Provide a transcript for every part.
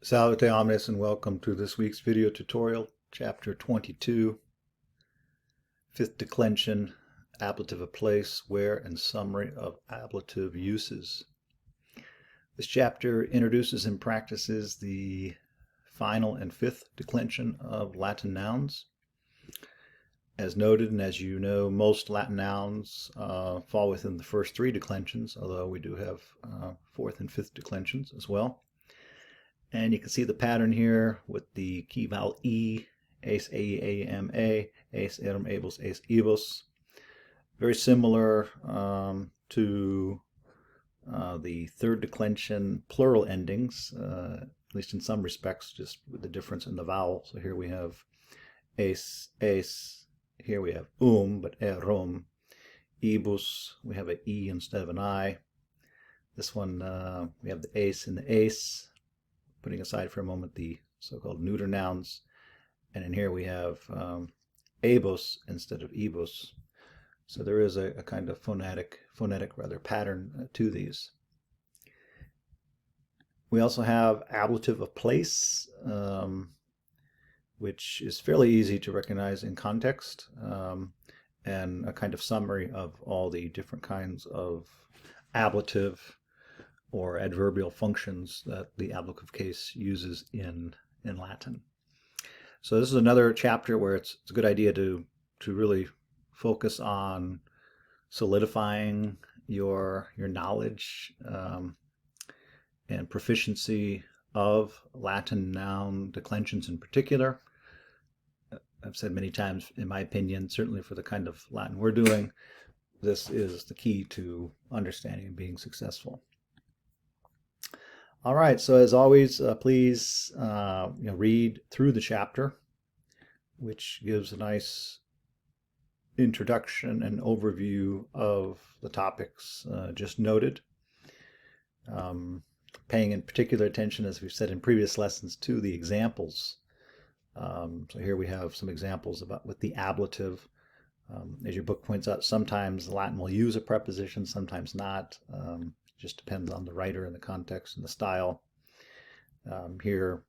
Salute omnes and welcome to this week's video tutorial, chapter 22, fifth declension, ablative of place, where, and summary of ablative uses. This chapter introduces and practices the final and fifth declension of Latin nouns. As noted, and as you know, most Latin nouns fall within the first three declensions, although we do have fourth and fifth declensions as well. And you can see the pattern here with the key vowel E, ace, a, ace, erum, abos, ace, ebos. Very similar to the third declension plural endings, at least in some respects, just with the difference in the vowel. So here we have ace, ace. Here we have but erum. Ebus, we have an E instead of an I. This one, we have the ace and the ace, putting aside for a moment the so-called neuter nouns. And in here we have abos instead of ebos. So there is a kind of phonetic pattern to these. We also have ablative of place, which is fairly easy to recognize in context, and a kind of summary of all the different kinds of ablative or adverbial functions that the ablative case uses in Latin. So this is another chapter where it's a good idea to really focus on solidifying your knowledge and proficiency of Latin noun declensions in particular. I've said many times, in my opinion, certainly for the kind of Latin we're doing, this is the key to understanding and being successful. All right, so as always, please read through the chapter, which gives a nice introduction and overview of the topics just noted. Paying in particular attention, as we've said in previous lessons, to the examples. So here we have some examples with the ablative. As your book points out, sometimes Latin will use a preposition, sometimes not. Just depends on the writer and the context and the style. Here,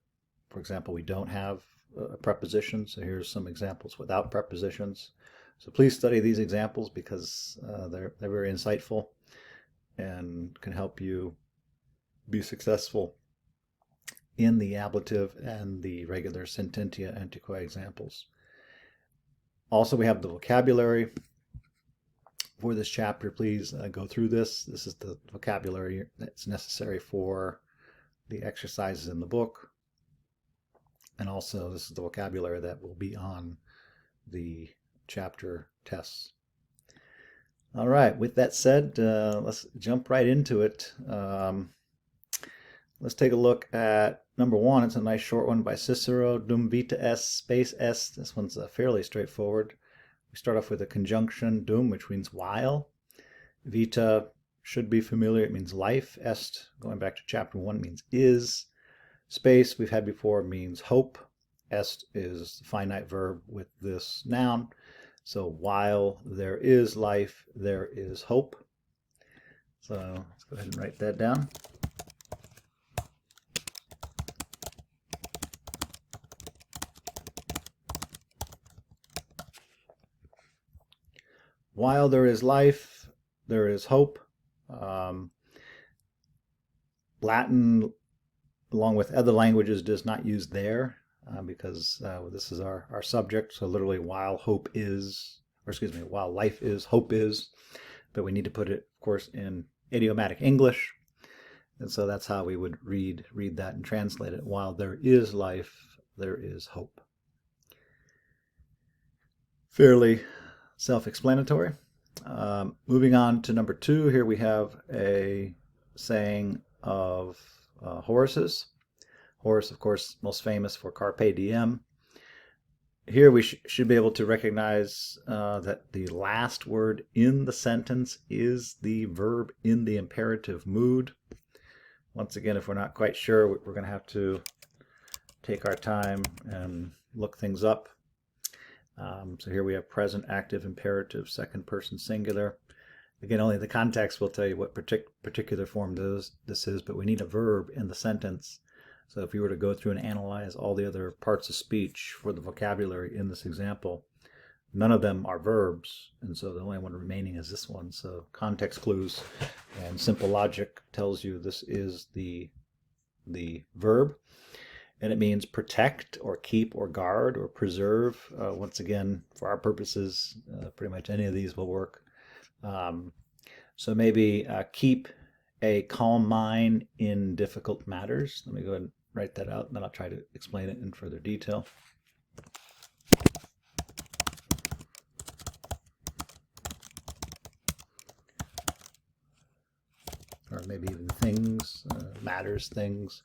for example, we don't have a preposition, so here's some examples without prepositions. So please study these examples because they're very insightful and can help you be successful in the ablative and the regular sententia antiqua examples. Also, we have the vocabulary for this chapter. Please go through this. This is the vocabulary that's necessary for the exercises in the book. And also, this is the vocabulary that will be on the chapter tests. All right, with that said, let's jump right into it. Let's take a look at number one. It's a nice short one by Cicero, dum vita est, space est. This one's fairly straightforward. We start off with a conjunction, dum, which means while. Vita should be familiar. It means life. Est, going back to chapter 1, means is. Space, we've had before, means hope. Est is the finite verb with this noun. So while there is life, there is hope. So let's go ahead and write that down. While there is life, there is hope. Latin, along with other languages, does not use there because this is our subject. So literally, while hope is, or excuse me, while life is, hope is. But we need to put it, of course, in idiomatic English. And so that's how we would read that and translate it. While there is life, there is hope. Fairly self-explanatory. Moving on to number 2, here we have a saying of Horace's. Horace, of course, most famous for Carpe Diem. Here we should be able to recognize that the last word in the sentence is the verb in the imperative mood. Once again, if we're not quite sure, we're going to have to take our time and look things up. So here we have present, active, imperative, second person singular. Again, only the context will tell you what particular form this is, but we need a verb in the sentence So if you were to go through and analyze all the other parts of speech for the vocabulary in this example, none of them are verbs, and so the only one remaining is this one. So context clues and simple logic tells you this is the verb, and it means protect or keep or guard or preserve. Once again, for our purposes, pretty much any of these will work. So maybe keep a calm mind in difficult matters. Let me go ahead and write that out, and then I'll try to explain it in further detail. Or maybe even things, matters, things.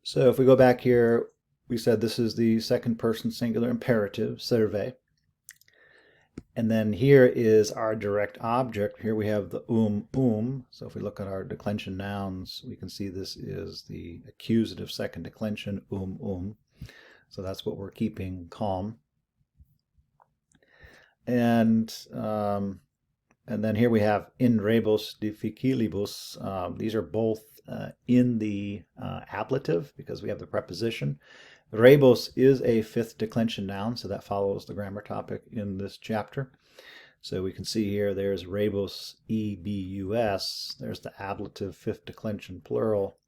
So if we go back here, we said this is the second person singular imperative, serve. And then here is our direct object. Here we have the So if we look at our declension nouns, we can see this is the accusative second declension, So that's what we're keeping calm. And then here we have in rebus difficilibus. These are both in the ablative because we have the preposition. Rebus is a fifth declension noun, so that follows the grammar topic in this chapter. So we can see here there's rebus, ebus. There's the ablative fifth declension plural.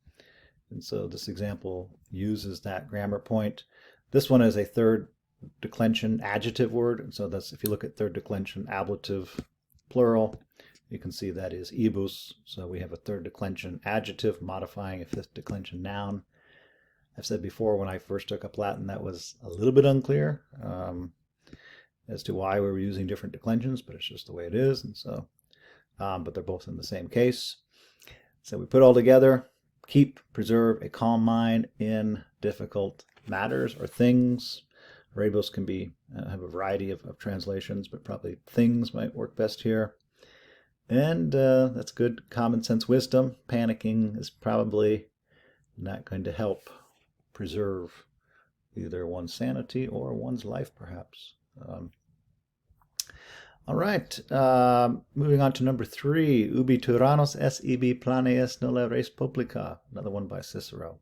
And so this example uses that grammar point. This one is a third declension adjective word, and so that's, if you look at third declension ablative plural, you can see that is ebus. So we have a third declension adjective modifying a fifth declension noun. I've said before, when I first took up Latin, that was a little bit unclear as to why we were using different declensions, but it's just the way it is. And so, but they're both in the same case. So we put all together: keep, preserve a calm mind in difficult matters or things. Rebus can be have a variety of translations, but probably things might work best here. And that's good common sense wisdom. Panicking is probably not going to help preserve either one's sanity or one's life, perhaps. All right, moving on to number 3. Ubi tyrannos es ibi planeus nulla res publica, another one by Cicero.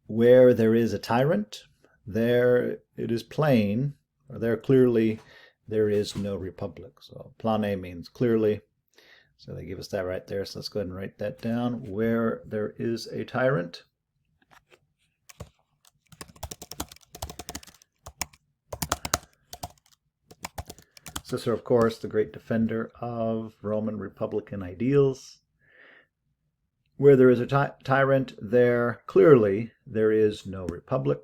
Where there is a tyrant, there it is plain, or there clearly there is no republic. So plane means clearly. So they give us that right there. So let's go ahead and write that down. Where there is a tyrant. Cicero, of course, the great defender of Roman Republican ideals. Where there is a tyrant, there clearly there is no republic.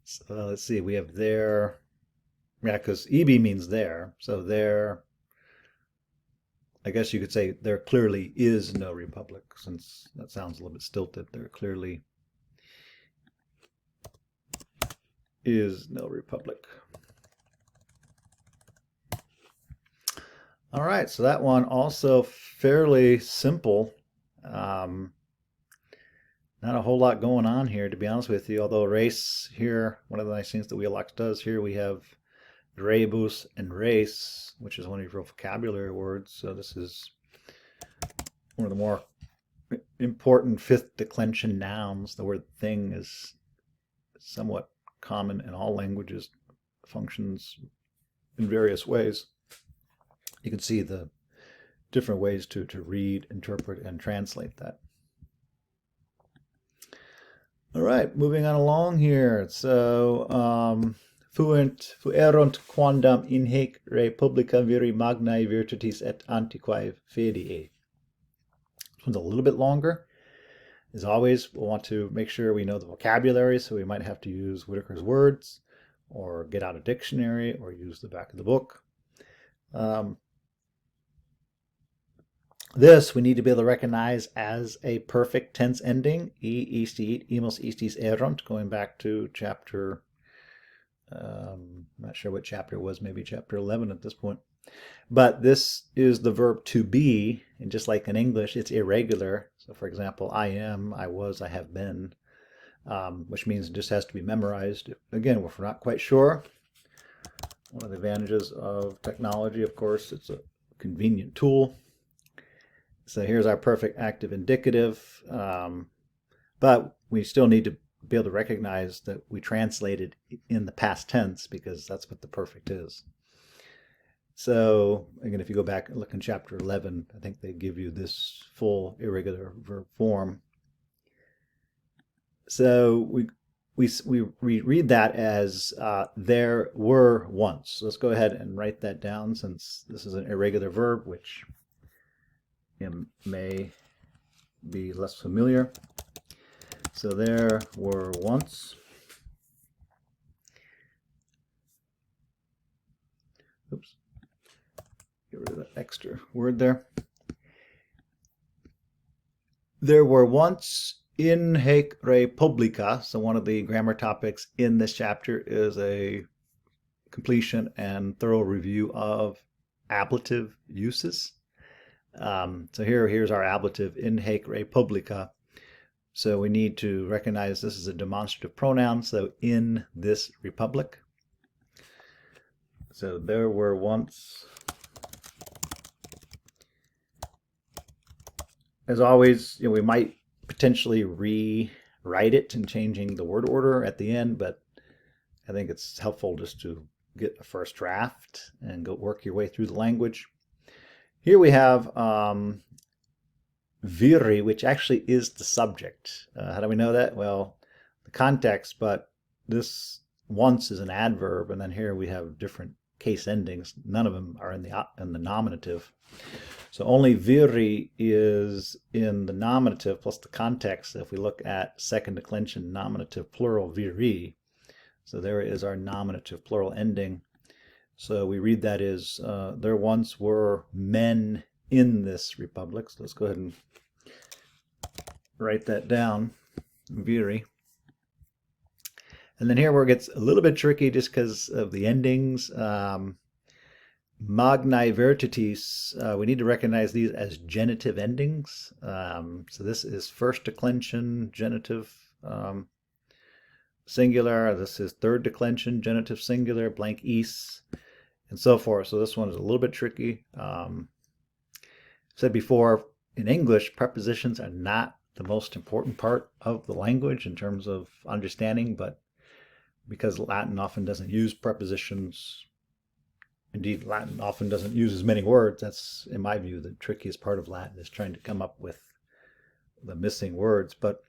So let's see, we have there, yeah, because ibi means there, so there, I guess you could say there clearly is no republic, since that sounds a little bit stilted. There clearly is no republic. All right, so that one also fairly simple. Not a whole lot going on here, to be honest with you, although race here, one of the nice things that Wheelock does here, we have rebus and race, which is one of your vocabulary words. So this is one of the more important fifth declension nouns. The word thing is somewhat common in all languages, functions in various ways. You can see the different ways to read, interpret, and translate that. All right, moving on along here. So, fuerunt quondam in haec republica viri magnae virtutis et antiquae fidei. This one's a little bit longer. As always, we'll want to make sure we know the vocabulary, so we might have to use Whitaker's words, or get out a dictionary, or use the back of the book. This we need to be able to recognize as a perfect tense ending. E isti, imos istis erunt, going back to chapter, I'm not sure what chapter it was, maybe chapter 11 at this point. But this is the verb to be, and just like in English, it's irregular. So for example, I am, I was, I have been. which means it just has to be memorized. Again, if we're not quite sure, one of the advantages of technology, of course, it's a convenient tool. So here's our perfect active indicative, but we still need to be able to recognize that we translated in the past tense because that's what the perfect is. So again, if you go back and look in chapter 11, I think they give you this full irregular verb form. So we read that as there were once. So let's go ahead and write that down, since this is an irregular verb, which may be less familiar. So there were once. Oops. Get rid of that extra word there. There were once in haec republica. So one of the grammar topics in this chapter is a completion and thorough review of ablative uses. So here's our ablative in haec republica. So we need to recognize this is a demonstrative pronoun, so in this republic. So there were once. As always, we might potentially rewrite it and changing the word order at the end, but I think it's helpful just to get a first draft and go work your way through the language. Here we have viri, which actually is the subject. How do we know that? Well, the context, but this once is an adverb, and then here we have different case endings. None of them are in the nominative. So only viri is in the nominative plus the context. If we look at second declension nominative plural viri, so there is our nominative plural ending. So we read that as there once were men in this republic. So let's go ahead and write that down, viri. And then here where it gets a little bit tricky just because of the endings. Magnae virtutis, we need to recognize these as genitive endings. So this is first declension, genitive singular. This is third declension, genitive singular, blank is, and so forth. So this one is a little bit tricky. Said before, in English, prepositions are not the most important part of the language in terms of understanding, but because Latin often doesn't use prepositions, indeed Latin often doesn't use as many words, that's, in my view, the trickiest part of Latin, is trying to come up with the missing words. But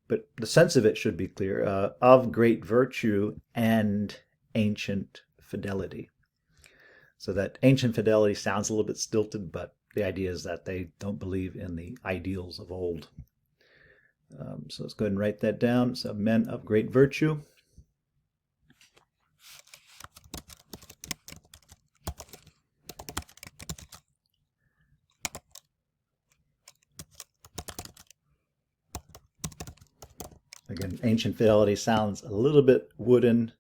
the sense of it should be clear. Of great virtue and ancient fidelity. So that ancient fidelity sounds a little bit stilted, but the idea is that they don't believe in the ideals of old. So let's go ahead and write that down. So men of great virtue. Again, ancient fidelity sounds a little bit wooden,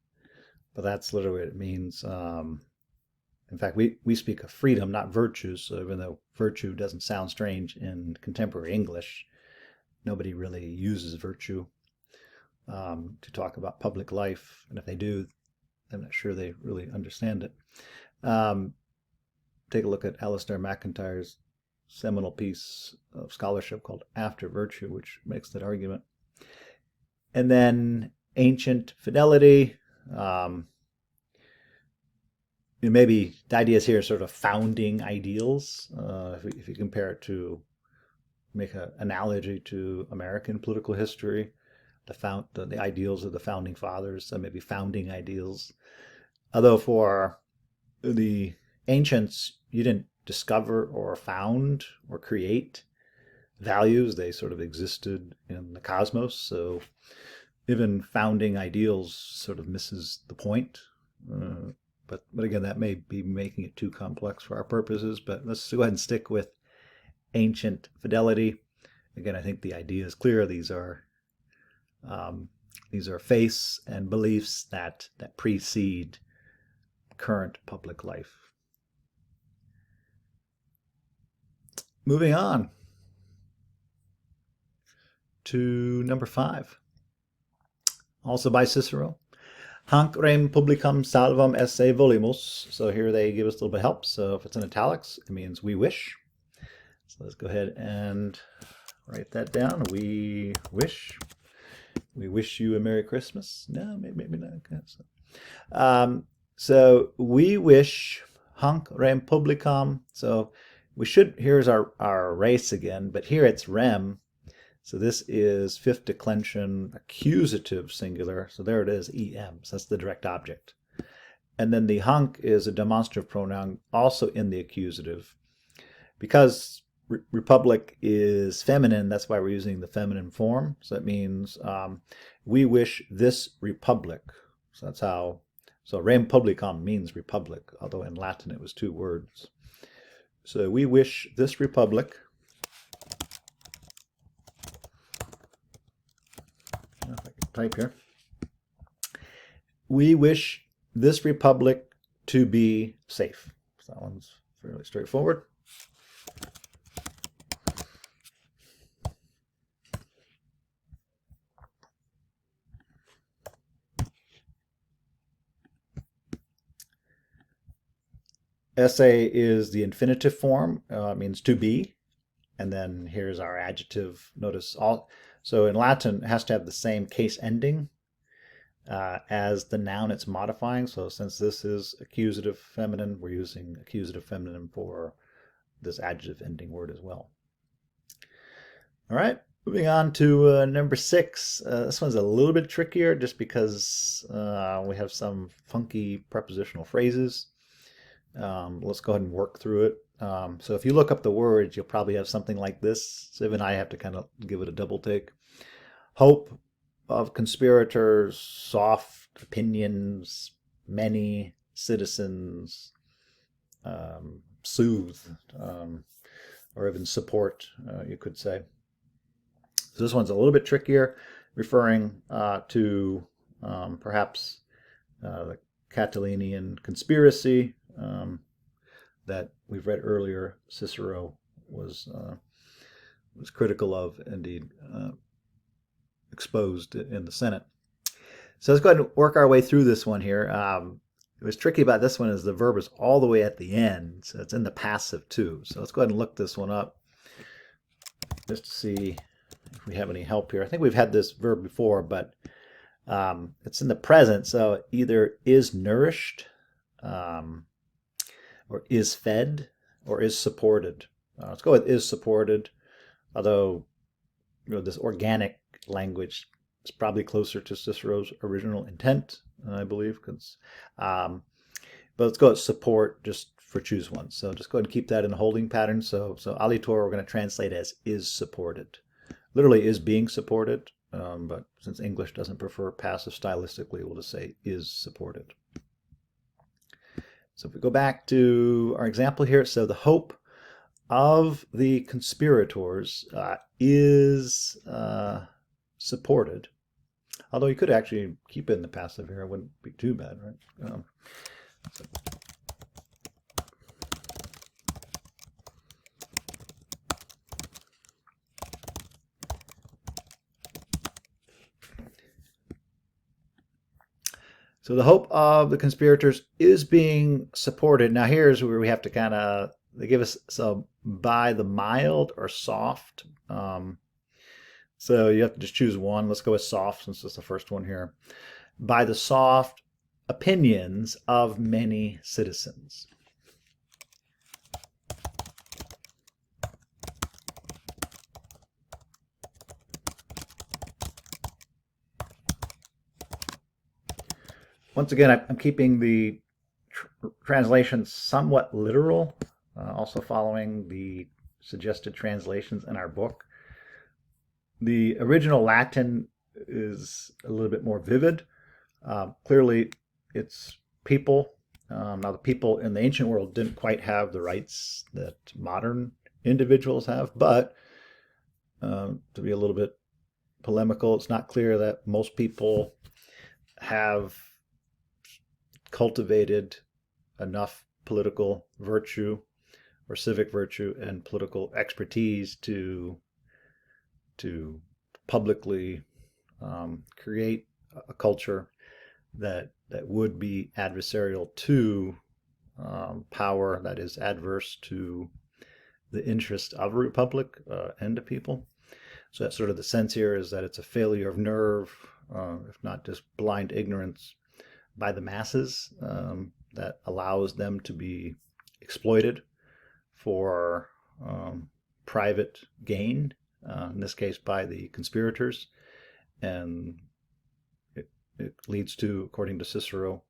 but that's literally what it means. In fact, we speak of freedom, not virtues. So even though virtue doesn't sound strange in contemporary English, nobody really uses virtue to talk about public life. And if they do, I'm not sure they really understand it. Take a look at Alistair MacIntyre's seminal piece of scholarship called After Virtue, which makes that argument. And then ancient fidelity. Maybe the ideas here are sort of founding ideals. If you compare it to, make an analogy to American political history, the ideals of the founding fathers, so maybe founding ideals. Although for the ancients, you didn't discover or found or create values. They sort of existed in the cosmos. So even founding ideals sort of misses the point. But again, that may be making it too complex for our purposes. But let's go ahead and stick with ancient fidelity. Again, I think the idea is clear. These are faiths and beliefs that precede current public life. Moving on to number 5. also by Cicero. Hanc rem publicam salvam esse volimus. So here they give us a little bit of help. So if it's in italics, it means we wish. So let's go ahead and write that down. We wish. We wish you a Merry Christmas. No, maybe not. Okay. So we wish hanc rem publicam. So we should, here's our race again, but here it's rem. So this is fifth declension accusative singular. So there it is, em. So that's the direct object. And then the hanc is a demonstrative pronoun also in the accusative. Because republic is feminine, that's why we're using the feminine form. So that means we wish this republic. So that's how, so rem publicam means republic, although in Latin it was two words. So we wish this republic. If I can type here. We wish this republic to be safe. So that one's fairly straightforward. Esse is the infinitive form, means to be, and then here's our adjective. Notice all. So in Latin, it has to have the same case ending as the noun it's modifying. So since this is accusative feminine, we're using accusative feminine for this adjective ending word as well. All right, moving on to number 6. This one's a little bit trickier just because we have some funky prepositional phrases. Let's go ahead and work through it. So if you look up the words, you'll probably have something like this. So even I have to kind of give it a double take. Hope of conspirators, soft opinions, many citizens, soothe, or even support, you could say. So this one's a little bit trickier, referring to perhaps the Catiline conspiracy that we've read earlier. Cicero was critical of, indeed exposed in the Senate. So let's go ahead and work our way through this one here. What's tricky about this one is the verb is all the way at the end, so it's in the passive too. So let's go ahead and look this one up just to see if we have any help here. I think we've had this verb before, but it's in the present, so either is nourished, or is fed, or is supported. Let's go with is supported, although this organic language is probably closer to Cicero's original intent, I believe. But let's go with support just for choose one. So just go ahead and keep that in a holding pattern. So alitor we're going to translate as is supported. Literally is being supported, but since English doesn't prefer passive stylistically, we'll just say is supported. So if we go back to our example here, so the hope of the conspirators is supported. Although you could actually keep it in the passive here, it wouldn't be too bad, right? So the hope of the conspirators is being supported. Now here's where we have to kind of, they give us, so by the mild or soft. So you have to just choose one. Let's go with soft since it's the first one here. By the soft opinions of many citizens. Once again, I'm keeping the translation somewhat literal, also following the suggested translations in our book. The original Latin is a little bit more vivid. Clearly, it's people. Now, the people in the ancient world didn't quite have the rights that modern individuals have, but to be a little bit polemical, it's not clear that most people have cultivated enough political virtue or civic virtue and political expertise to publicly create a culture that would be adversarial to power that is adverse to the interest of a republic and the people. So that's sort of the sense here, is that it's a failure of nerve, if not just blind ignorance by the masses, that allows them to be exploited for private gain, in this case by the conspirators. And it leads to, according to Cicero,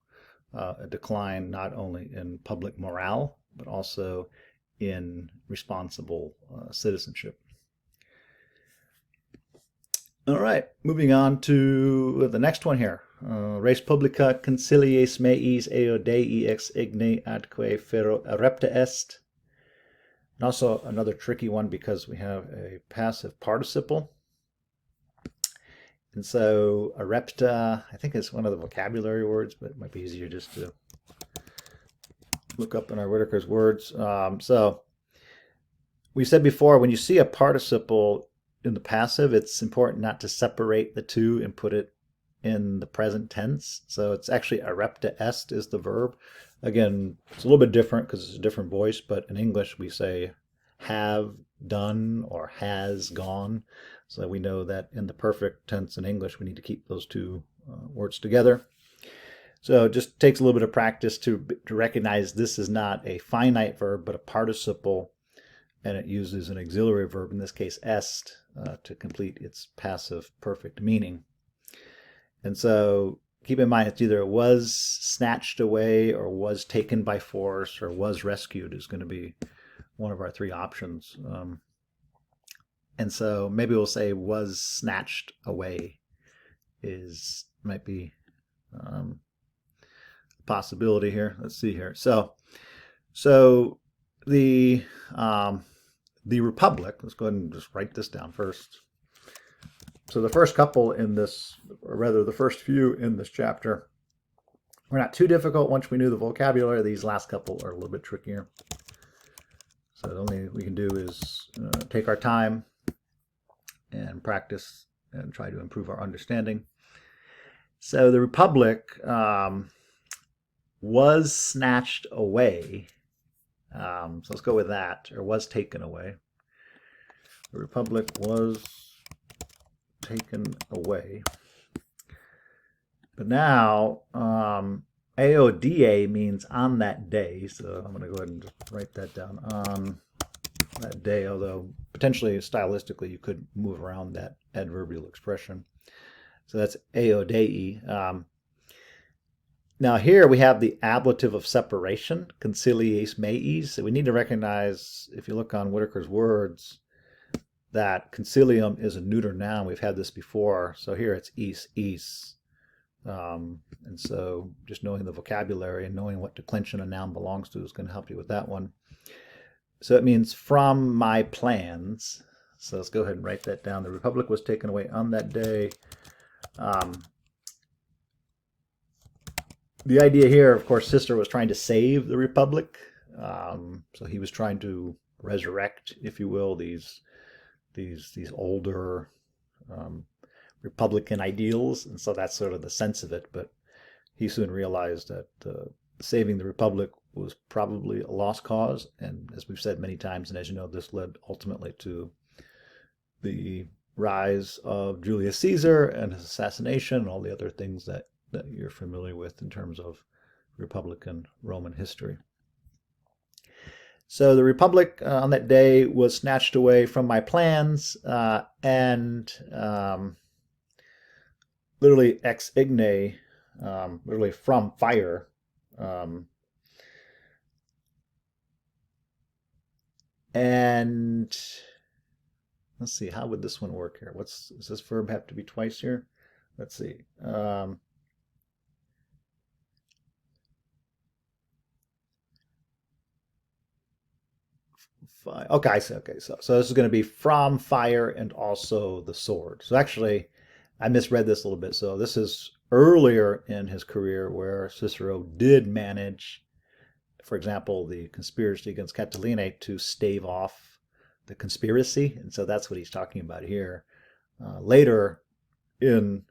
a decline not only in public morale, but also in responsible citizenship. All right, moving on to the next one here. Res publica concilies meis eo Dei ex igne adque ferro repta est. And also another tricky one because we have a passive participle. And so arepta, I think it's one of the vocabulary words, but it might be easier just to look up in our Whitaker's words. So we said before, when you see a participle in the passive, it's important not to separate the two and put it in the present tense. So it's actually arepta est is the verb. Again, it's a little bit different because it's a different voice, but in English we say have done or has gone. So we know that in the perfect tense in English, we need to keep those two words together. So it just takes a little bit of practice to recognize this is not a finite verb, but a participle, and it uses an auxiliary verb, in this case est, to complete its passive perfect meaning. And so keep in mind, it's either was snatched away or was taken by force or was rescued is going to be one of our three options. And so maybe we'll say was snatched away might be a possibility here. Let's see here. So the republic, let's go ahead and just write this down first. So the first couple in this, or rather the first few in this chapter, were not too difficult once we knew the vocabulary. These last couple are a little bit trickier. So the only thing we can do is take our time and practice and try to improve our understanding. So the republic was snatched away. So let's go with that, or was taken away. The republic was taken away. But now, AODA means on that day, so I'm going to go ahead and just write that down, on that day, although potentially stylistically you could move around that adverbial expression. So that's AODE. Now here we have the ablative of separation, concilies meis. So we need to recognize, if you look on Whitaker's words, that concilium is a neuter noun. We've had this before. So here it's is. And so just knowing the vocabulary and knowing what declension a noun belongs to is going to help you with that one. So it means from my plans. So let's go ahead and write that down. The republic was taken away on that day. The idea here, of course, Cicero was trying to save the republic. So he was trying to resurrect, if you will, these older Republican ideals, and so that's sort of the sense of it. But he soon realized that saving the republic was probably a lost cause, and as we've said many times, and as you know, this led ultimately to the rise of Julius Caesar and his assassination and all the other things that you're familiar with in terms of Republican Roman history. So the republic on that day was snatched away from my plans, and literally ex igne, literally from fire. And let's see, how would this one work here? Does this verb have to be twice here? Let's see. Okay, so this is going to be from fire and also the sword. So actually, I misread this a little bit. So this is earlier in his career where Cicero did manage, for example, the conspiracy against Catiline to stave off the conspiracy. And so that's what he's talking about here. Later in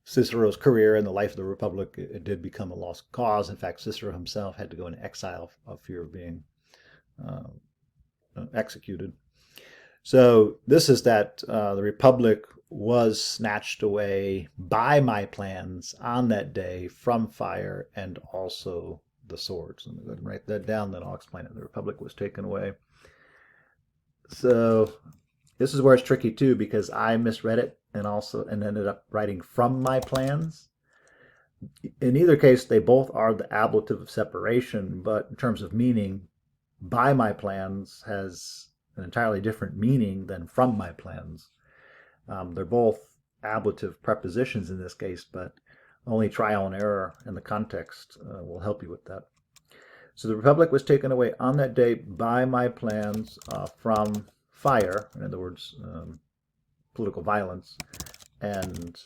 Cicero's career and the life of the Republic, it did become a lost cause. In fact, Cicero himself had to go into exile of fear of being executed. So this is that the Republic was snatched away by my plans on that day from fire and also the swords. Let me go ahead and write that down, then I'll explain it. The Republic was taken away. So this is where it's tricky too, because I misread it and ended up writing from my plans. In either case, they both are the ablative of separation, but in terms of meaning, by my plans has an entirely different meaning than from my plans. They're both ablative prepositions in this case, but only trial and error in the context will help you with that. So the Republic was taken away on that day by my plans from fire, in other words, political violence, and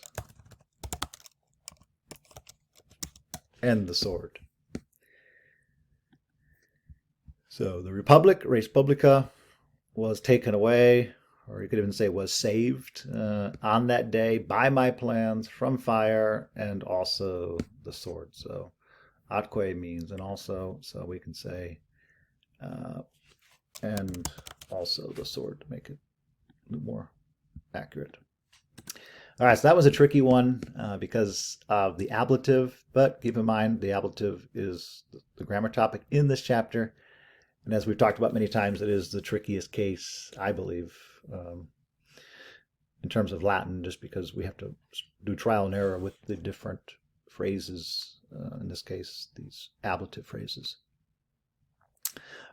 the sword. So the Republic, res publica, was taken away, or you could even say was saved on that day by my plans from fire and also the sword. So atque means and also, so we can say and also the sword to make it a little more accurate. All right, so that was a tricky one because of the ablative, but keep in mind the ablative is the grammar topic in this chapter. And as we've talked about many times, it is the trickiest case, I believe, in terms of Latin, just because we have to do trial and error with the different phrases, in this case, these ablative phrases.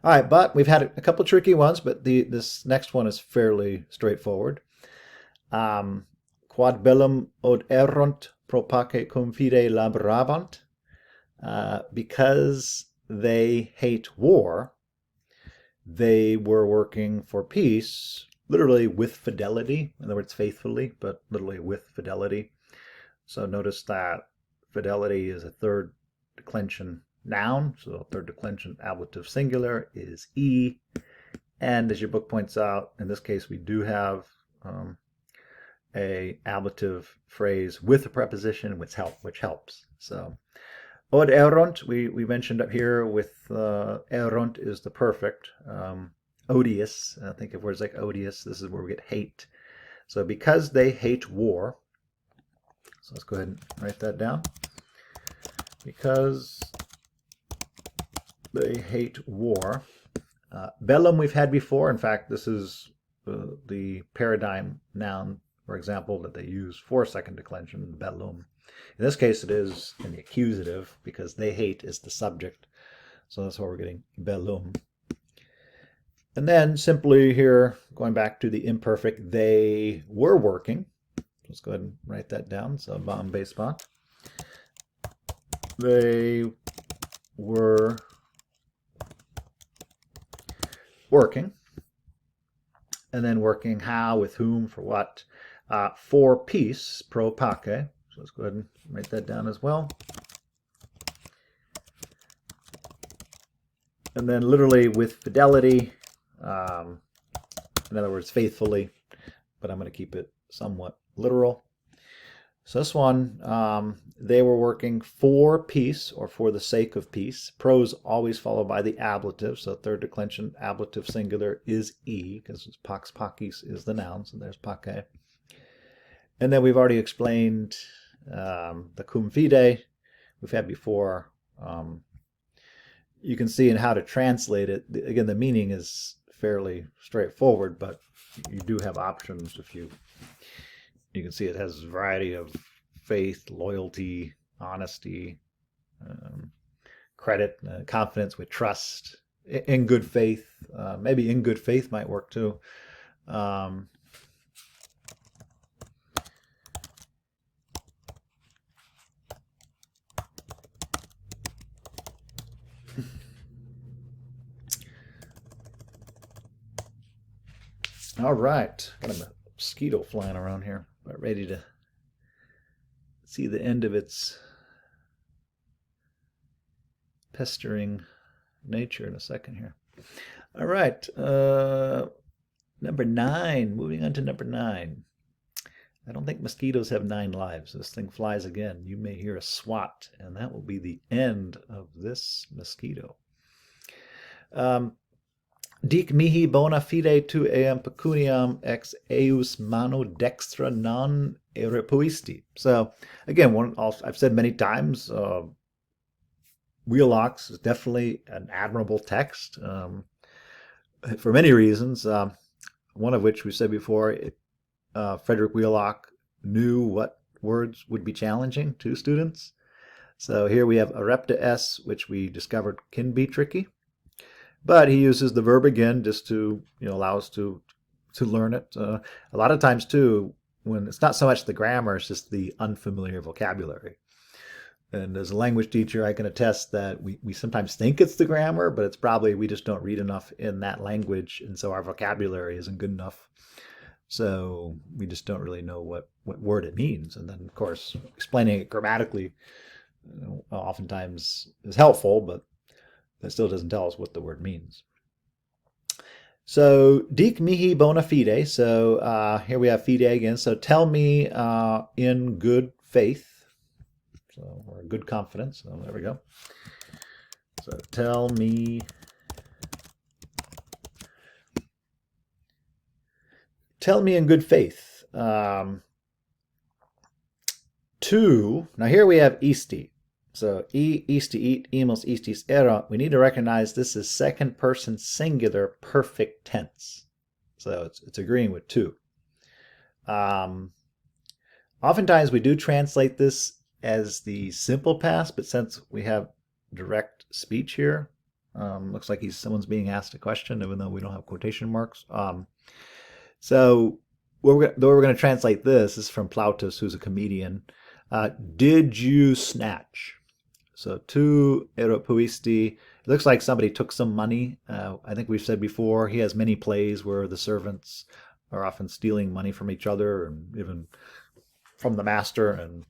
All right, but we've had a couple tricky ones, but this next one is fairly straightforward. Quod bellum od erunt pro pace cum fide laborabant, because they hate war, they were working for peace, literally with fidelity. In other words, faithfully, but literally with fidelity. So notice that fidelity is a third declension noun. So third declension ablative singular is E. And as your book points out, in this case, we do have a ablative phrase with a preposition which helps. So od erunt, we mentioned up here with erunt is the perfect. Odious, think of words like odious. This is where we get hate. So because they hate war, so let's go ahead and write that down. Because they hate war. Bellum we've had before. In fact, this is the paradigm noun, for example, that they use for second declension, bellum. In this case, it is in the accusative because they hate is the subject. So that's why we're getting bellum. And then simply here, going back to the imperfect, they were working. Let's go ahead and write that down. So bam base spot. They were working. And then working how, with whom, for what? For peace, pro pace. So let's go ahead and write that down as well. And then literally with fidelity, in other words, faithfully, but I'm going to keep it somewhat literal. So this one, they were working for peace or for the sake of peace. Pros always followed by the ablative. So third declension ablative singular is E because it's pax pacis is the noun. So there's pace. And then we've already explained the cum fide we've had before. You can see in how to translate it. Again, the meaning is fairly straightforward, but you do have options. If you can see it has a variety of faith, loyalty, honesty, credit, confidence with trust, in good faith. Maybe in good faith might work too. All right, got a mosquito flying around here, but ready to see the end of its pestering nature in a second here. All right, number 9, moving on to number 9. I don't think mosquitoes have 9 lives. This thing flies again. You may hear a swat, and that will be the end of this mosquito. Dic mihi bona fide tu eam pecuniam ex eius mano dextra non erepuisti. So again, I've said many times, Wheelock's is definitely an admirable text for many reasons. One of which we said before, Frederick Wheelock knew what words would be challenging to students. So here we have arepta s, which we discovered can be tricky. But he uses the verb again just to allow us to learn it. A lot of times too, when it's not so much the grammar, it's just the unfamiliar vocabulary. And as a language teacher, I can attest that we sometimes think it's the grammar, but it's probably we just don't read enough in that language, and so our vocabulary isn't good enough. So we just don't really know what word it means. And then, of course, explaining it grammatically oftentimes is helpful, but that still doesn't tell us what the word means. So, dic mihi bona fide. So here we have fide again. So tell me in good faith. So, or good confidence. So there we go. So tell me in good faith. To, now here we have isti. So isti eat, imos istis era. We need to recognize this is second person singular perfect tense. So it's agreeing with to. Oftentimes we do translate this as the simple past, but since we have direct speech here, looks like someone's being asked a question, even though we don't have quotation marks. So the way we're going to translate this is from Plautus, who's a comedian. Did you snatch? So tu eropuisti. It looks like somebody took some money. I think we've said before, he has many plays where the servants are often stealing money from each other and even from the master. And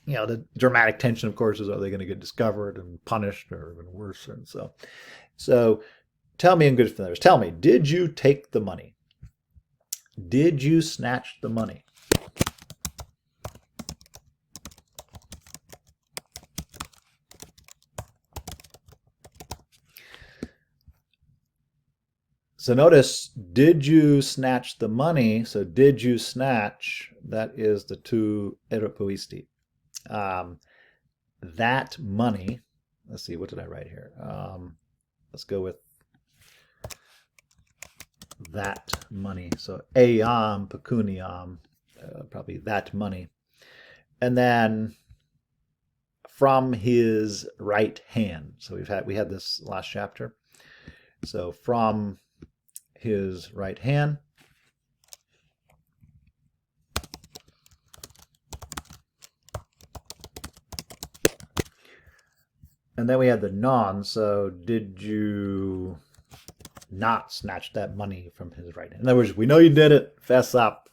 the dramatic tension, of course, is are they going to get discovered and punished or even worse? And so tell me in good faith. Tell me, did you take the money? Did you snatch the money? So notice, did you snatch the money? So did you snatch, that is the tu eropuisti. That money, let's see, what did I write here? Let's go with that money. So eam pecuniam, probably that money. And then from his right hand. So we had this last chapter. So from his right hand. And then we had the non. So did you not snatch that money from his right hand? In other words, we know you did it. Fess up.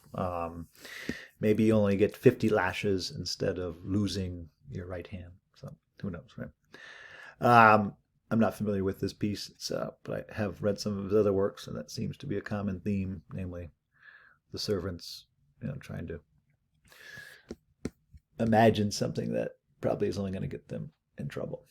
Maybe you only get 50 lashes instead of losing your right hand. So who knows, right? I'm not familiar with this piece, but I have read some of his other works, and that seems to be a common theme, namely the servants, trying to imagine something that probably is only going to get them in trouble.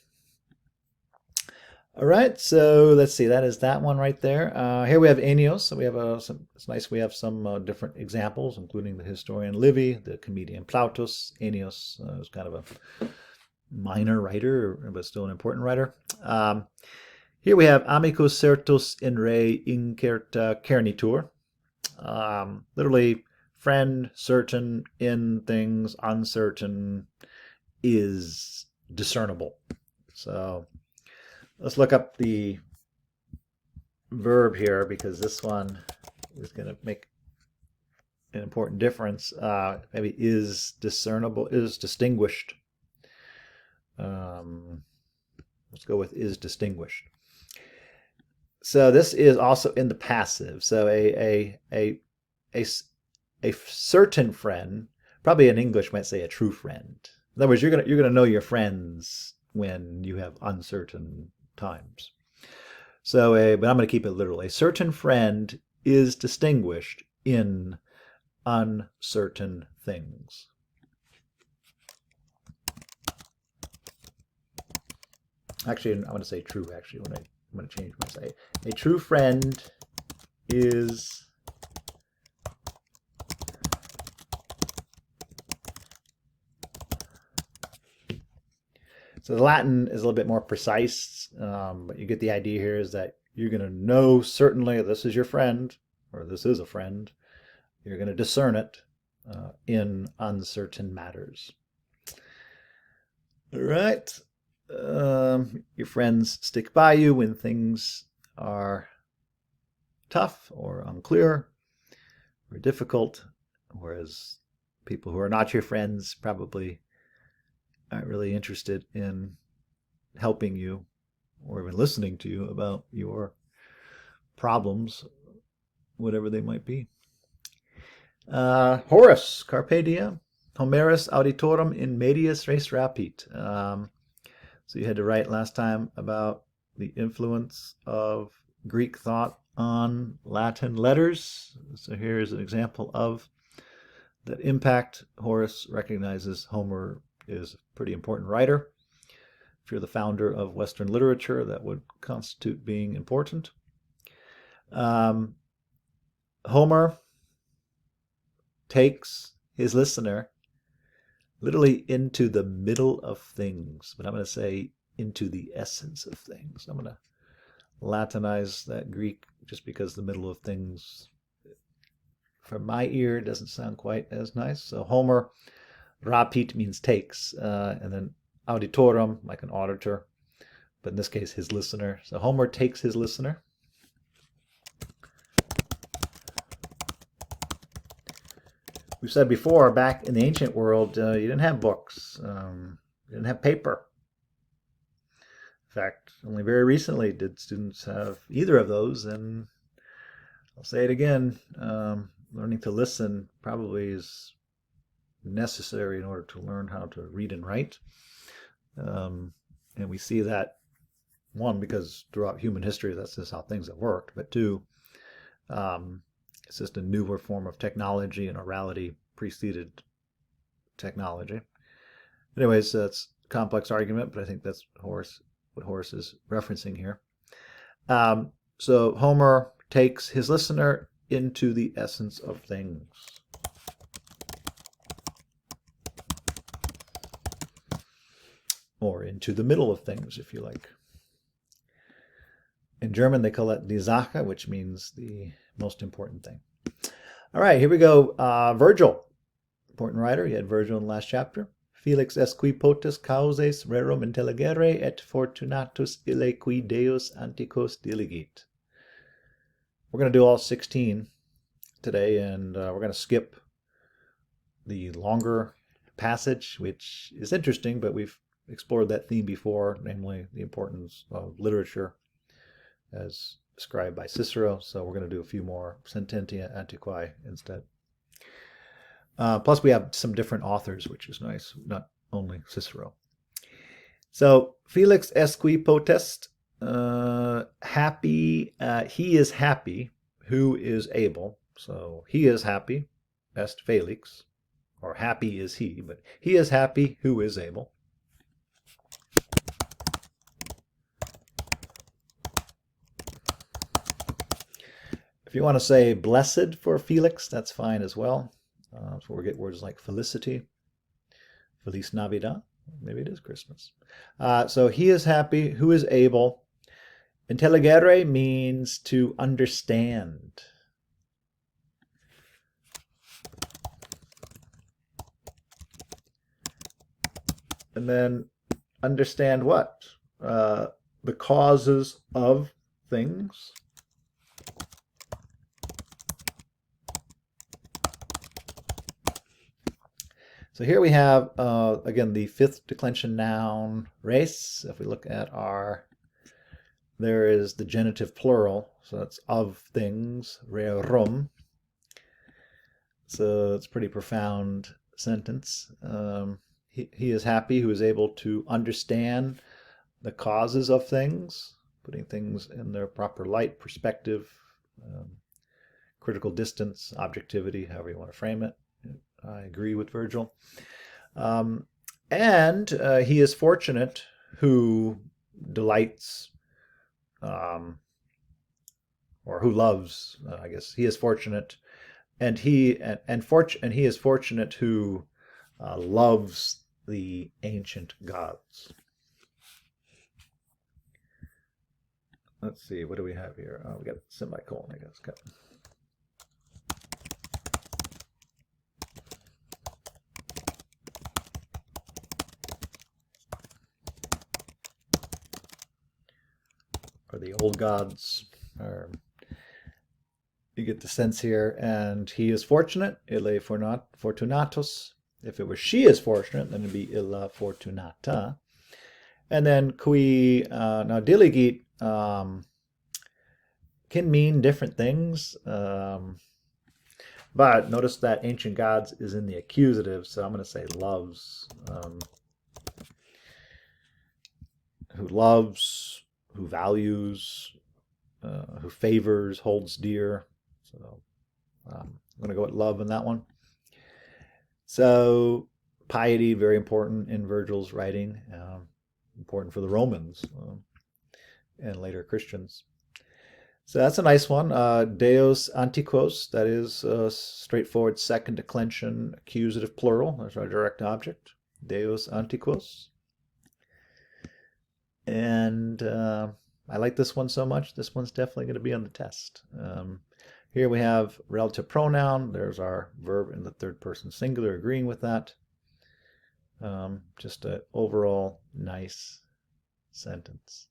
All right, so let's see. That is that one right there. Here we have Ennius. So we have it's nice. We have some different examples, including the historian Livy, the comedian Plautus. Ennius is kind of a minor writer, but still an important writer. Here we have amicus certus in re incerta cernitur. Literally, friend, certain, in things, uncertain, is discernible. So let's look up the verb here, because this one is going to make an important difference. Maybe is discernible, is distinguished. Let's go with is distinguished. So this is also in the passive. So a certain friend, probably in English might say a true friend. In other words, you're gonna know your friends when you have uncertain times. So but I'm going to keep it literal. A certain friend is distinguished in uncertain things. Actually, I'm going to say true. Actually, I'm going to change my say. A true friend is so the Latin is a little bit more precise, but you get the idea here is that you're going to know certainly this is your friend, or this is a friend. You're going to discern it in uncertain matters. All right. Your friends stick by you when things are tough or unclear or difficult, whereas people who are not your friends probably aren't really interested in helping you or even listening to you about your problems, whatever they might be. Horace, Carpe Diem, Homerus auditorum in medias res rapit. So you had to write last time about the influence of Greek thought on Latin letters. So here's an example of that impact. Horace recognizes Homer is a pretty important writer. If you're the founder of Western literature, that would constitute being important. Homer takes his listener literally into the middle of things, but I'm going to say into the essence of things. I'm going to Latinize that Greek just because the middle of things, for my ear, doesn't sound quite as nice. So Homer, rapit means takes, and then auditorum, like an auditor, but in this case, his listener. So Homer takes his listener. We've said before, back in the ancient world, you didn't have books, you didn't have paper. In fact, only very recently did students have either of those, and I'll say it again, learning to listen probably is necessary in order to learn how to read and write. And we see that, one, because throughout human history, that's just how things have worked, but two, it's just a newer form of technology, and orality preceded technology. Anyways, that's a complex argument, but I think that's what Horace is referencing here. So Homer takes his listener into the essence of things. Or into the middle of things, if you like. In German, they call it die Sache, which means the most important thing. All right, here we go. Virgil, important writer. You had Virgil in the last chapter. Felix est qui potes causes rerum intelligere et fortunatus ille qui Deus antiquos diligit. We're going to do all 16 today, and we're going to skip the longer passage, which is interesting, but we've explored that theme before, namely the importance of literature as described by Cicero. So we're going to do a few more Sententia Antiquae instead. Plus we have some different authors, which is nice, not only Cicero. So Felix est qui potest, happy, he is happy, who is able. So he is happy, est Felix, or happy is he, but he is happy, who is able. If you want to say blessed for Felix, that's fine as well. So we get words like felicity, Feliz Navidad, maybe it is Christmas. So he is happy, who is able. Intelligere means to understand. And then understand what? The causes of things. So here we have, again, the fifth declension noun, res. If we look at there is the genitive plural, so that's of things, rerum. So it's a pretty profound sentence. He is happy who is able to understand the causes of things, putting things in their proper light, perspective, critical distance, objectivity, however you want to frame it. I agree with Virgil. And he is fortunate who delights, or who loves, I guess. He is fortunate, and he is fortunate who loves the ancient gods. Let's see, what do we have here? Oh, we got a semicolon, I guess. Okay. Or the old gods, or you get the sense here. And he is fortunate, ille fortunatus. If it was she is fortunate, then it'd be illa fortunata. And then qui now diligit can mean different things, but notice that ancient gods is in the accusative, so I'm going to say loves. Who loves, who values, who favors, holds dear. So I'm going to go with love in that one. So piety, very important in Virgil's writing, important for the Romans and later Christians. So that's a nice one. Deus antiquos, that is a straightforward second declension accusative plural. That's our direct object. Deus antiquos. And I like this one so much. This one's definitely going to be on the test. Here we have relative pronoun. There's our verb in the third person singular, agreeing with that. Just an overall nice sentence.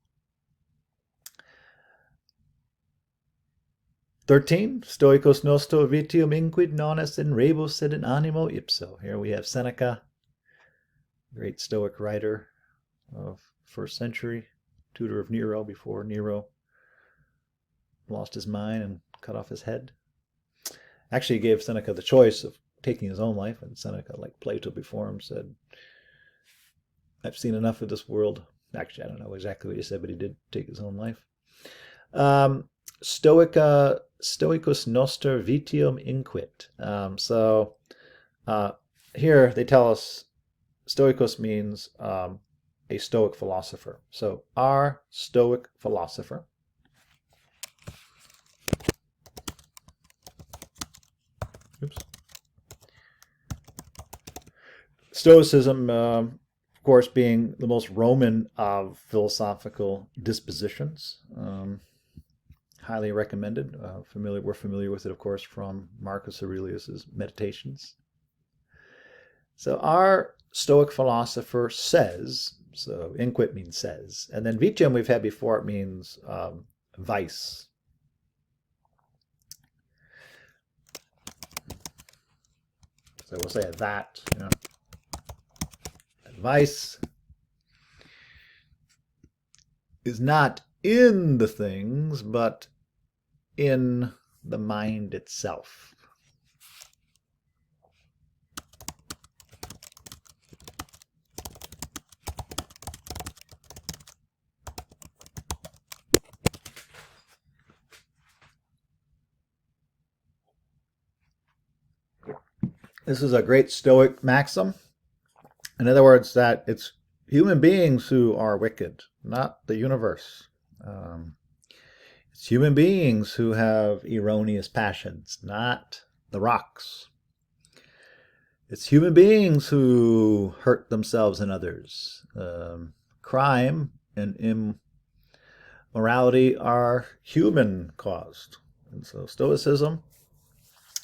13, Stoicos nosto vitium inquid non est in rebus sed in animo ipso. Here we have Seneca, great Stoic writer of first century, tutor of Nero before Nero lost his mind and cut off his head. Actually, he gave Seneca the choice of taking his own life, and Seneca, like Plato before him, said, I've seen enough of this world. Actually, I don't know exactly what he said, but he did take his own life. Stoicus noster vitium inquit. Here they tell us Stoicus means a Stoic philosopher. So our Stoic philosopher. Oops. Stoicism, of course, being the most Roman of philosophical dispositions. Highly recommended. We're familiar with it, of course, from Marcus Aurelius's Meditations. So our Stoic philosopher says, so inquit means says, and then vitium we've had before, it means vice. So we'll say that, vice is not in the things, but in the mind itself. This is a great Stoic maxim. In other words, that it's human beings who are wicked, not the universe. It's human beings who have erroneous passions, not the rocks. It's human beings who hurt themselves and others. Crime and immorality are human caused. And so Stoicism,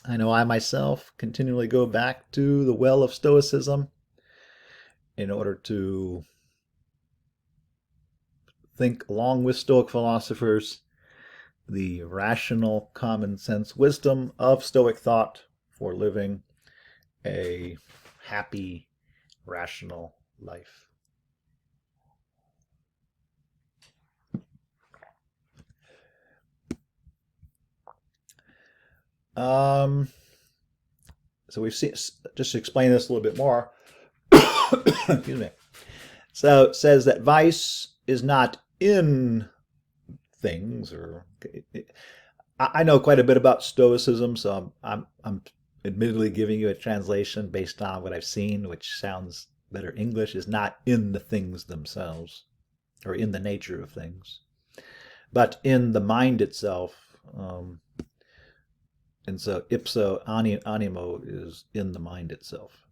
I know I myself continually go back to the well of Stoicism in order to think along with Stoic philosophers the rational, common sense wisdom of Stoic thought for living a happy, rational life. So we've seen, just to explain this a little bit more, excuse me. So it says that vice is not in things, or I know quite a bit about Stoicism, so I'm admittedly giving you a translation based on what I've seen, which sounds better English, is not in the things themselves or in the nature of things, but in the mind itself. And so ipso animo is in the mind itself.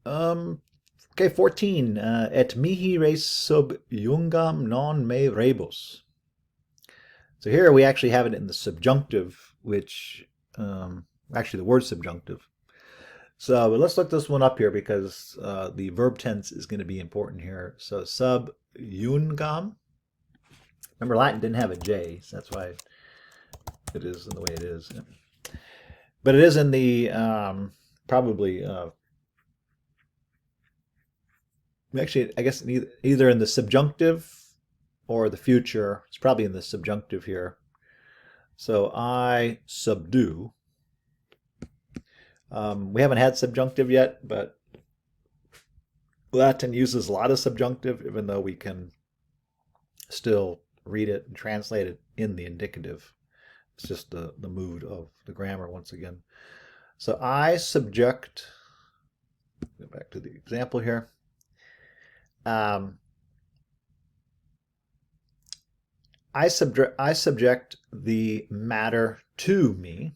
Okay, 14. Et mihi res sub jungam non me rebus. So here we actually have it in the subjunctive, which actually the word subjunctive. So let's look this one up here because the verb tense is going to be important here. So sub jungam. Remember, Latin didn't have a J, so that's why it is in the way it is. But it is in the probably actually, I guess either in the subjunctive or the future. It's probably in the subjunctive here. So I subdue. We haven't had subjunctive yet, but Latin uses a lot of subjunctive, even though we can still read it and translate it in the indicative. It's just the mood of the grammar once again. So I subject, go back to the example here. I subject the matter to me,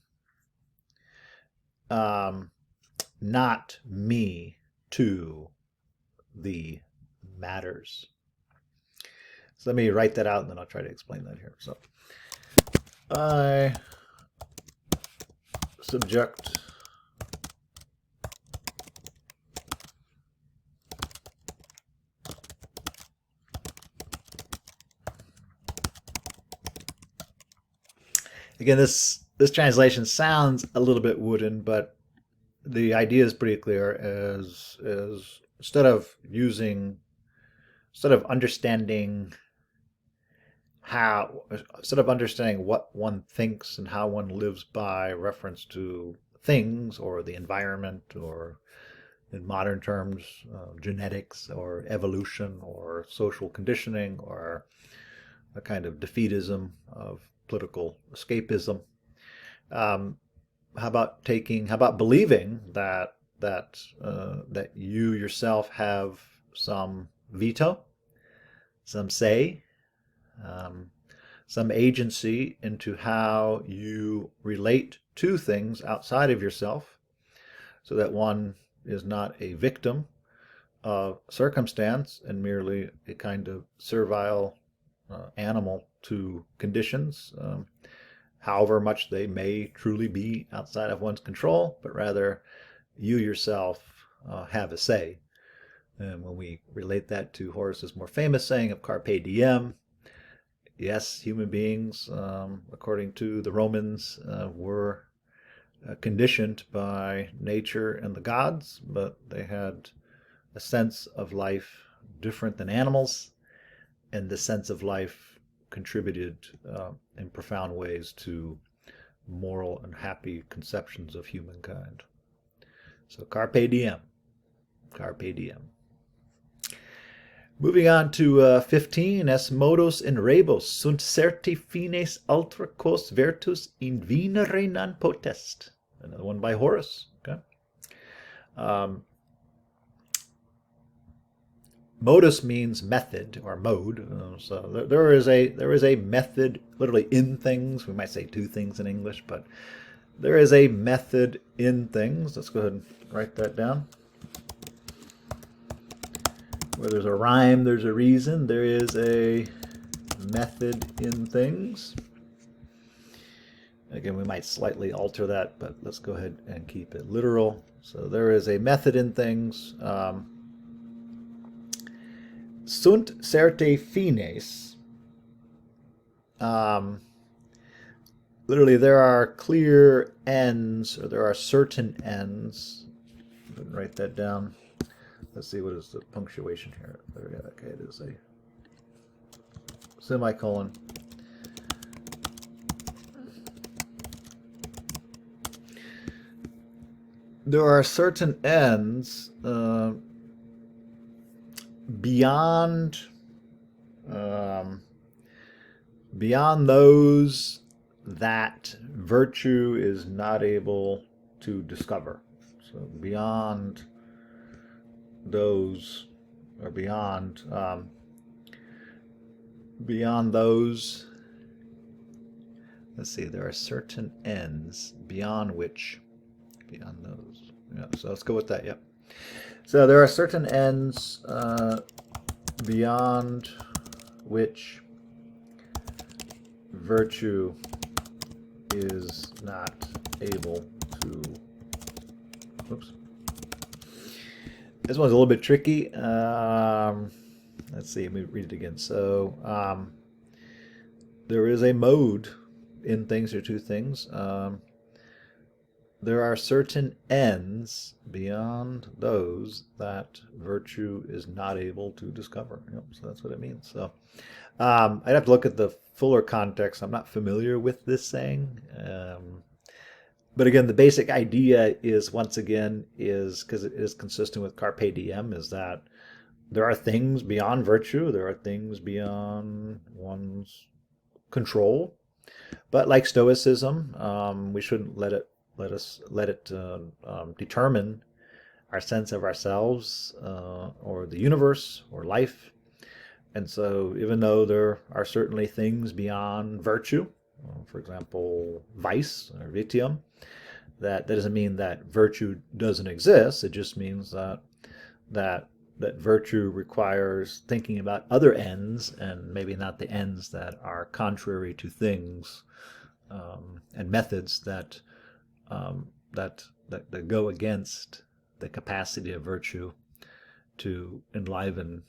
not me to the matters. So let me write that out and then I'll try to explain that here. So I subject again, this translation sounds a little bit wooden, but the idea is pretty clear. As instead of understanding what one thinks and how one lives by reference to things or the environment, or in modern terms, genetics or evolution or social conditioning or a kind of defeatism of political escapism. How about believing that you yourself have some veto, some say, some agency into how you relate to things outside of yourself, so that one is not a victim of circumstance and merely a kind of servile animal to conditions, however much they may truly be outside of one's control, but rather you yourself have a say. And when we relate that to Horace's more famous saying of Carpe Diem, yes, human beings, according to the Romans, were conditioned by nature and the gods, but they had a sense of life different than animals, and the sense of life contributed in profound ways to moral and happy conceptions of humankind. So carpe diem, carpe diem. Moving on to 15, es modus in rebus sunt certi fines ultra quos virtus invinere non potest. Another one by Horace. Okay. Modus means method or mode. So there is a method, literally in things. We might say two things in English, but there is a method in things. Let's go ahead and write that down. Where there's a rhyme, there's a reason. There is a method in things. Again, we might slightly alter that, but let's go ahead and keep it literal. So there is a method in things. Sunt certe fines. Literally, there are clear ends, or there are certain ends. Go ahead and write that down. Let's see, what is the punctuation here? There we go. Okay, it is a semicolon. There are certain ends beyond those that virtue is not able to discover. So beyond those, or beyond those, let's see, there are certain ends beyond which, beyond those. Yeah, so let's go with that. Yep. So there are certain ends beyond which virtue is not able to. Oops. This one's a little bit tricky. Let's see. Let me read it again. So there is a mode in things or two things. There are certain ends beyond those that virtue is not able to discover. Yep, so that's what it means. So I'd have to look at the fuller context. I'm not familiar with this saying. But again, the basic idea is, once again, is because it is consistent with Carpe Diem, is that there are things beyond virtue. There are things beyond one's control. But like Stoicism, we shouldn't let it determine our sense of ourselves or the universe or life. And so even though there are certainly things beyond virtue, for example, vice or vitium, that doesn't mean that virtue doesn't exist. It just means that virtue requires thinking about other ends, and maybe not the ends that are contrary to things and methods that go against the capacity of virtue to enliven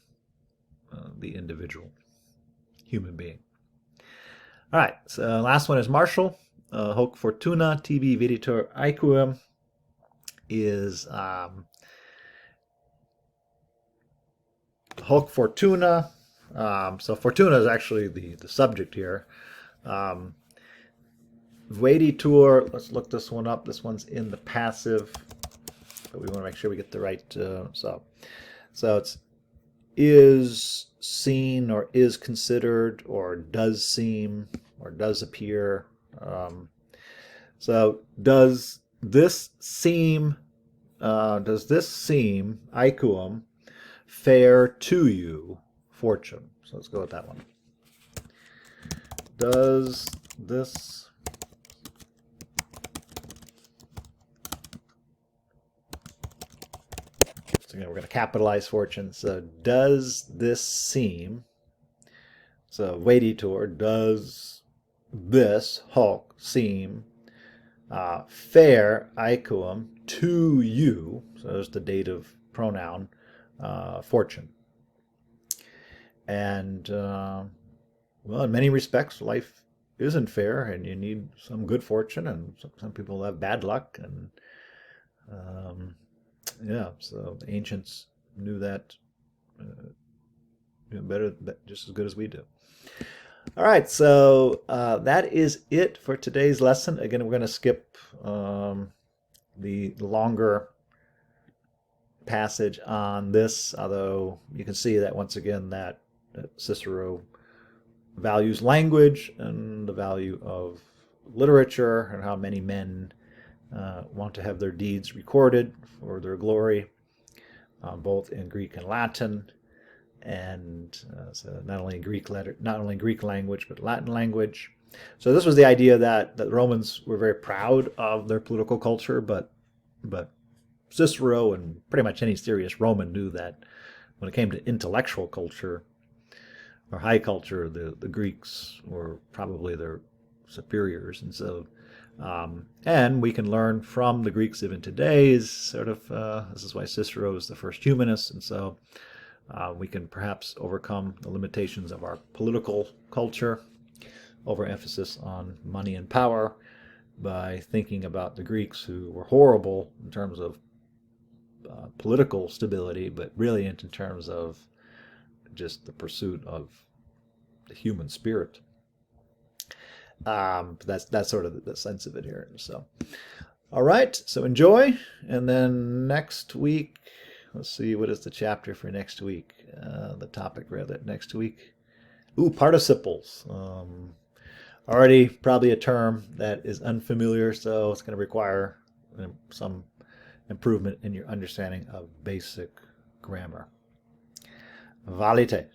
the individual human being. All right, so last one is Marshall. Hoc fortuna tibi viditur aequum is hoc fortuna. So fortuna is actually the subject here. Veditur, let's look this one up. This one's in the passive, but we want to make sure we get the right. So it's is seen, or is considered, or does seem, or does appear. So does this seem aequum, fair to you, fortune? So let's go with that one. Does this we're going to capitalize fortune. So does this seem, so veditur, does this hoc seem fair aequum to you, so there's the dative pronoun, fortune. And well, in many respects life isn't fair, and you need some good fortune, and some people have bad luck, and yeah, so the ancients knew that better, just as good as we do. All right, so that is it for today's lesson. Again, we're going to skip the longer passage on this, although you can see that once again that Cicero values language and the value of literature, and how many men want to have their deeds recorded for their glory, both in Greek and Latin, and so not only Greek language, but Latin language. So this was the idea that the Romans were very proud of their political culture, but Cicero and pretty much any serious Roman knew that when it came to intellectual culture or high culture, the Greeks were probably their superiors. And so and we can learn from the Greeks even today, is sort of this is why Cicero is the first humanist, and so we can perhaps overcome the limitations of our political culture, overemphasis on money and power, by thinking about the Greeks, who were horrible in terms of political stability, but really in terms of just the pursuit of the human spirit. That's sort of the sense of it here. So, all right, so enjoy, and then next week, let's see, what is the chapter for next week? The topic, rather, next week. Ooh, participles. Already probably a term that is unfamiliar, so it's going to require some improvement in your understanding of basic grammar. Valete.